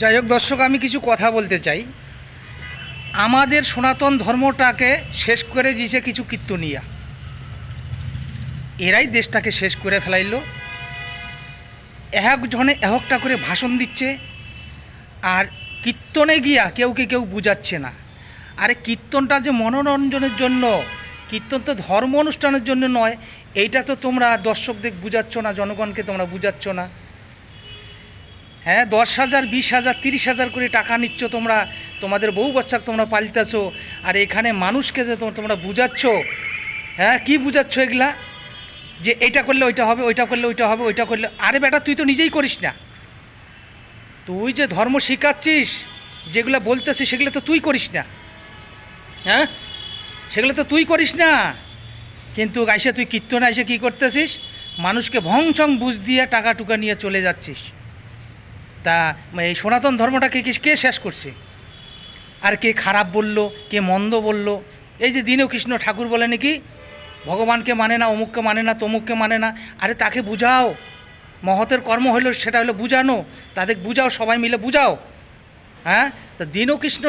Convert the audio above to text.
যাই হোক দর্শক, আমি কিছু কথা বলতে চাই। আমাদের সনাতন ধর্মটাকে শেষ করে দিয়েছে কিছু কীর্তনিয়া। এরাই দেশটাকে শেষ করে ফেলাইল। একজনে একটা করে ভাষণ দিচ্ছে, আর কীর্তনে গিয়া কেউ বুঝাচ্ছে না। আরে কীর্তনটা যে মনোরঞ্জনের জন্য, কীর্তন তো ধর্ম অনুষ্ঠানের জন্য নয়। এইটা তো তোমরা দর্শকদের বুঝাচ্ছ না, জনগণকে তোমরা বুঝাচ্ছ না। হ্যাঁ, 10,000, 20,000, 30,000 করে টাকা নিচ্ছ তোমরা, তোমাদের বউ বাচ্চা তোমরা পালিতেছো, আর এখানে মানুষকে যে তোমরা বুঝাচ্ছ, হ্যাঁ কি বুঝাচ্ছ এগুলা? যে এইটা করলে ওইটা হবে, ওইটা করলে ওইটা হবে, ওইটা করলে। আরে বেটা, তুই তো নিজেই করিস না। তুই যে ধর্ম শেখাচ্ছিস, যেগুলো বলতেছিস, সেগুলো তো তুই করিস না। হ্যাঁ, সেগুলো তো তুই করিস না। কিন্তু আইসে তুই কীর্তনে এসে কী করতেছিস? মানুষকে ভংচং বুঝ দিয়ে টাকা টুকা নিয়ে চলে যাচ্ছিস। তা এই সনাতন ধর্মটাকে কে শেষ করছে? আর কে খারাপ বলল, কে মন্দ বলল? এই যে দীনকৃষ্ণ ঠাকুর বলে নাকি ভগবানকে মানে না, অমুককে মানে না, তমুককে মানে না। আরে তাকে বুঝাও। মহতের কর্ম হলো সেটা হলো বুঝানো। তাদের বুঝাও, সবাই মিলে বুঝাও। হ্যাঁ, তো দীনকৃষ্ণ